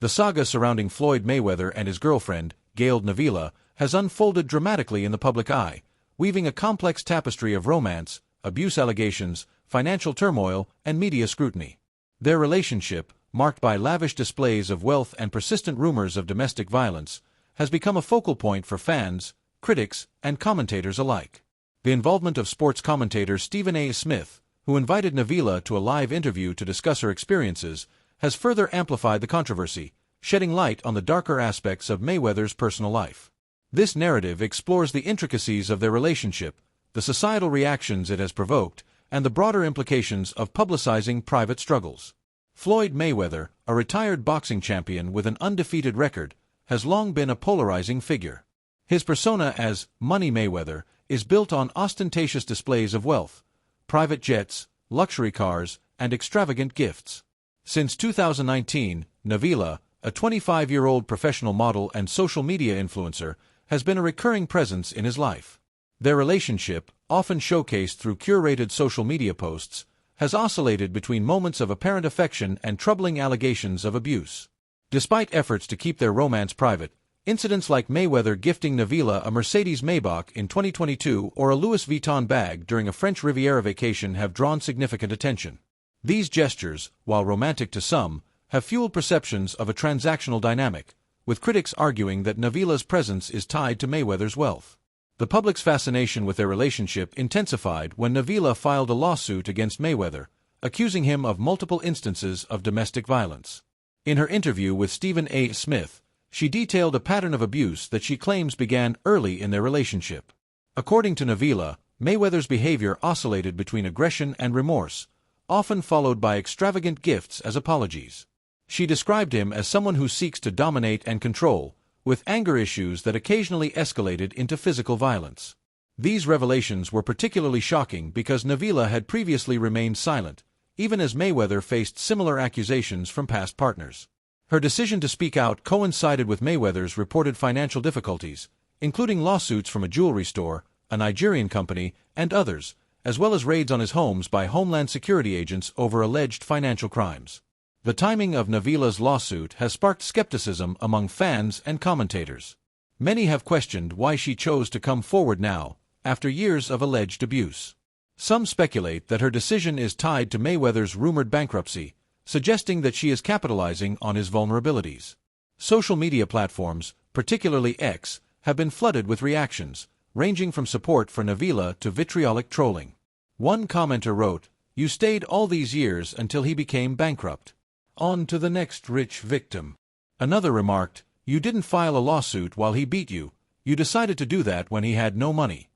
The saga surrounding Floyd Mayweather and his girlfriend, Gail Navila, has unfolded dramatically in the public eye, weaving a complex tapestry of romance, abuse allegations, financial turmoil, and media scrutiny. Their relationship, marked by lavish displays of wealth and persistent rumors of domestic violence, has become a focal point for fans, critics, and commentators alike. The involvement of sports commentator Stephen A. Smith, who invited Navila to a live interview to discuss her experiences, has further amplified the controversy, shedding light on the darker aspects of Mayweather's personal life. This narrative explores the intricacies of their relationship, the societal reactions it has provoked, and the broader implications of publicizing private struggles. Floyd Mayweather, a retired boxing champion with an undefeated record, has long been a polarizing figure. His persona as Money Mayweather is built on ostentatious displays of wealth, private jets, luxury cars, and extravagant gifts. Since 2019, Navila, a 25-year-old professional model and social media influencer, has been a recurring presence in his life. Their relationship, often showcased through curated social media posts, has oscillated between moments of apparent affection and troubling allegations of abuse. Despite efforts to keep their romance private, incidents like Mayweather gifting Navila a Mercedes Maybach in 2022 or a Louis Vuitton bag during a French Riviera vacation have drawn significant attention. These gestures, while romantic to some, have fueled perceptions of a transactional dynamic, with critics arguing that Navila's presence is tied to Mayweather's wealth. The public's fascination with their relationship intensified when Navila filed a lawsuit against Mayweather, accusing him of multiple instances of domestic violence. In her interview with Stephen A. Smith, she detailed a pattern of abuse that she claims began early in their relationship. According to Navila, Mayweather's behavior oscillated between aggression and remorse, often followed by extravagant gifts as apologies. She described him as someone who seeks to dominate and control, with anger issues that occasionally escalated into physical violence. These revelations were particularly shocking because Navila had previously remained silent, even as Mayweather faced similar accusations from past partners. Her decision to speak out coincided with Mayweather's reported financial difficulties, including lawsuits from a jewelry store, a Nigerian company, and others, as well as raids on his homes by Homeland Security agents over alleged financial crimes. The timing of Navila's lawsuit has sparked skepticism among fans and commentators. Many have questioned why she chose to come forward now, after years of alleged abuse. Some speculate that her decision is tied to Mayweather's rumored bankruptcy, suggesting that she is capitalizing on his vulnerabilities. Social media platforms, particularly X, have been flooded with reactions, ranging from support for Navila to vitriolic trolling. One commenter wrote, "You stayed all these years until he became bankrupt. On to the next rich victim." Another remarked, "You didn't file a lawsuit while he beat you, you decided to do that when he had no money."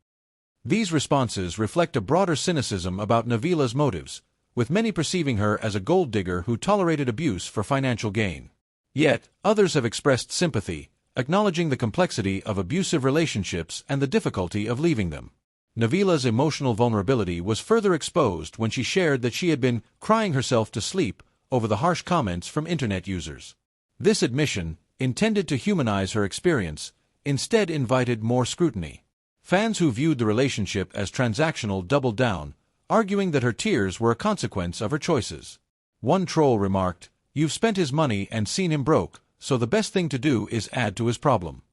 These responses reflect a broader cynicism about Navila's motives, with many perceiving her as a gold digger who tolerated abuse for financial gain. Yet, others have expressed sympathy, acknowledging the complexity of abusive relationships and the difficulty of leaving them. Navila's emotional vulnerability was further exposed when she shared that she had been crying herself to sleep over the harsh comments from internet users. This admission, intended to humanize her experience, instead invited more scrutiny. Fans who viewed the relationship as transactional doubled down, arguing that her tears were a consequence of her choices. One troll remarked, "You've spent his money and seen him broke, so the best thing to do is add to his problem."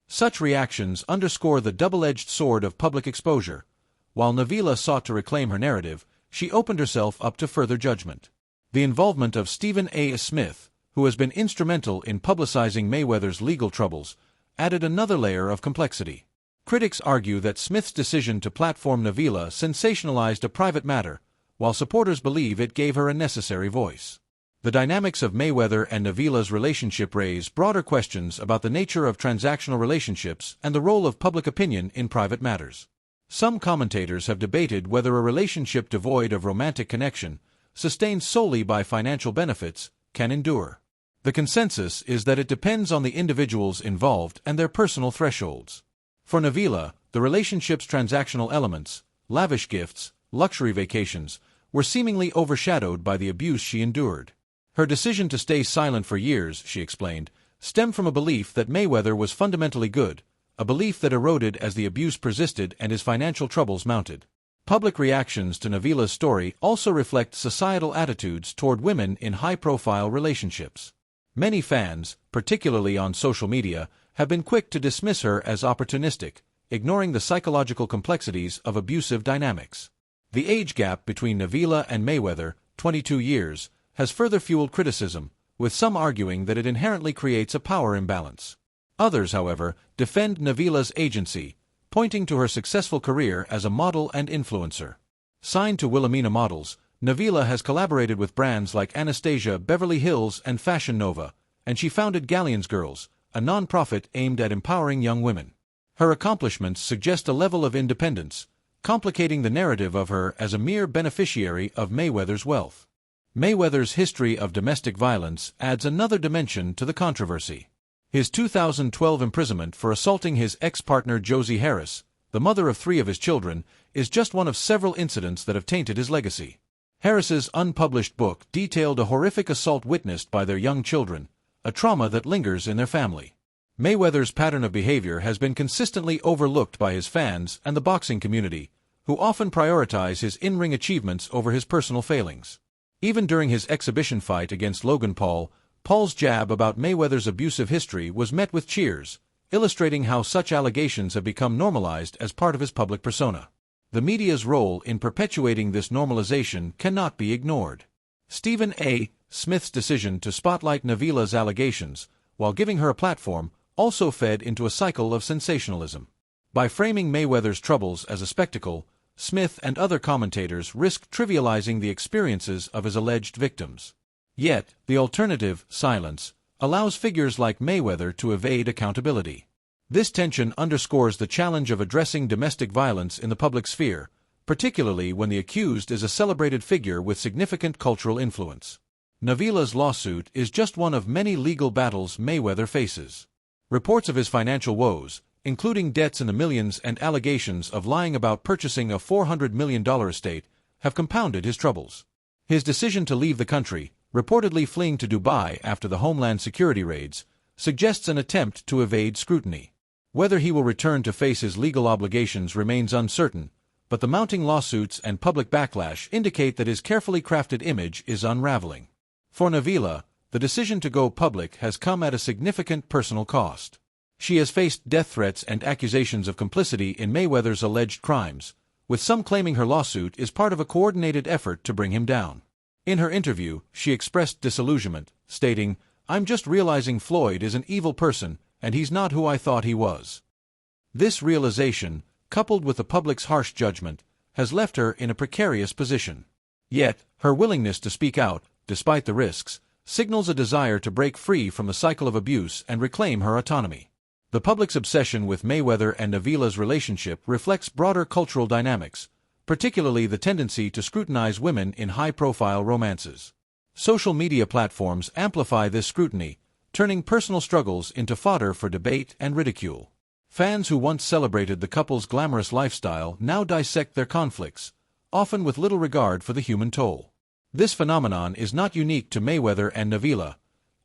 Such reactions underscore the double-edged sword of public exposure. While Navila sought to reclaim her narrative, she opened herself up to further judgment. The involvement of Stephen A. Smith, who has been instrumental in publicizing Mayweather's legal troubles, added another layer of complexity. Critics argue that Smith's decision to platform Navila sensationalized a private matter, while supporters believe it gave her a necessary voice. The dynamics of Mayweather and Navila's relationship raise broader questions about the nature of transactional relationships and the role of public opinion in private matters. Some commentators have debated whether a relationship devoid of romantic connection, sustained solely by financial benefits, can endure. The consensus is that it depends on the individuals involved and their personal thresholds. For Navila, the relationship's transactional elements, lavish gifts, luxury vacations, were seemingly overshadowed by the abuse she endured. Her decision to stay silent for years, she explained, stemmed from a belief that Mayweather was fundamentally good, a belief that eroded as the abuse persisted and his financial troubles mounted. Public reactions to Navila's story also reflect societal attitudes toward women in high-profile relationships. Many fans, particularly on social media, have been quick to dismiss her as opportunistic, ignoring the psychological complexities of abusive dynamics. The age gap between Navila and Mayweather, 22 years, has further fueled criticism, with some arguing that it inherently creates a power imbalance. Others, however, defend Navila's agency, pointing to her successful career as a model and influencer. Signed to Wilhelmina Models, Navila has collaborated with brands like Anastasia, Beverly Hills, and Fashion Nova, and she founded Galleons Girls, a non-profit aimed at empowering young women. Her accomplishments suggest a level of independence, complicating the narrative of her as a mere beneficiary of Mayweather's wealth. Mayweather's history of domestic violence adds another dimension to the controversy. His 2012 imprisonment for assaulting his ex-partner Josie Harris, the mother of 3 of his children, is just one of several incidents that have tainted his legacy. Harris's unpublished book detailed a horrific assault witnessed by their young children, a trauma that lingers in their family. Mayweather's pattern of behavior has been consistently overlooked by his fans and the boxing community, who often prioritize his in-ring achievements over his personal failings. Even during his exhibition fight against Logan Paul, Paul's jab about Mayweather's abusive history was met with cheers, illustrating how such allegations have become normalized as part of his public persona. The media's role in perpetuating this normalization cannot be ignored. Stephen A. Smith's decision to spotlight Navila's allegations, while giving her a platform, also fed into a cycle of sensationalism. By framing Mayweather's troubles as a spectacle, Smith and other commentators risked trivializing the experiences of his alleged victims. Yet, the alternative, silence, allows figures like Mayweather to evade accountability. This tension underscores the challenge of addressing domestic violence in the public sphere, particularly when the accused is a celebrated figure with significant cultural influence. Navila's lawsuit is just one of many legal battles Mayweather faces. Reports of his financial woes, including debts in the millions and allegations of lying about purchasing a $400 million estate, have compounded his troubles. His decision to leave the country, reportedly fleeing to Dubai after the Homeland Security raids, suggests an attempt to evade scrutiny. Whether he will return to face his legal obligations remains uncertain, but the mounting lawsuits and public backlash indicate that his carefully crafted image is unraveling. For Navila, the decision to go public has come at a significant personal cost. She has faced death threats and accusations of complicity in Mayweather's alleged crimes, with some claiming her lawsuit is part of a coordinated effort to bring him down. In her interview, she expressed disillusionment, stating, "I'm just realizing Floyd is an evil person, and he's not who I thought he was." This realization, coupled with the public's harsh judgment, has left her in a precarious position. Yet, her willingness to speak out, despite the risks, signals a desire to break free from the cycle of abuse and reclaim her autonomy. The public's obsession with Mayweather and Navila's relationship reflects broader cultural dynamics, particularly the tendency to scrutinize women in high-profile romances. Social media platforms amplify this scrutiny, turning personal struggles into fodder for debate and ridicule. Fans who once celebrated the couple's glamorous lifestyle now dissect their conflicts, often with little regard for the human toll. This phenomenon is not unique to Mayweather and Navila.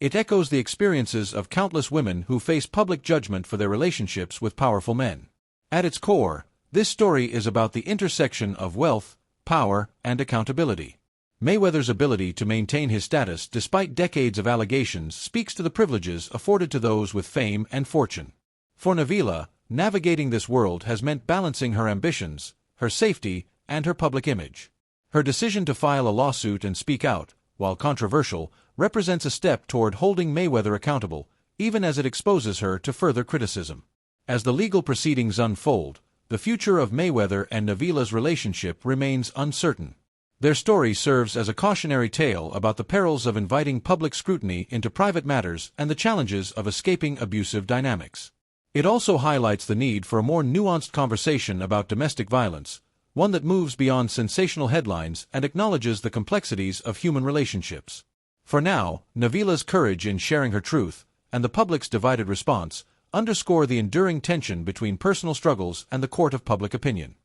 It echoes the experiences of countless women who face public judgment for their relationships with powerful men. At its core, this story is about the intersection of wealth, power, and accountability. Mayweather's ability to maintain his status despite decades of allegations speaks to the privileges afforded to those with fame and fortune. For Navila, navigating this world has meant balancing her ambitions, her safety, and her public image. Her decision to file a lawsuit and speak out, while controversial, represents a step toward holding Mayweather accountable, even as it exposes her to further criticism. As the legal proceedings unfold, the future of Mayweather and Navila's relationship remains uncertain. Their story serves as a cautionary tale about the perils of inviting public scrutiny into private matters and the challenges of escaping abusive dynamics. It also highlights the need for a more nuanced conversation about domestic violence, one that moves beyond sensational headlines and acknowledges the complexities of human relationships. For now, Navila's courage in sharing her truth, and the public's divided response, underscore the enduring tension between personal struggles and the court of public opinion.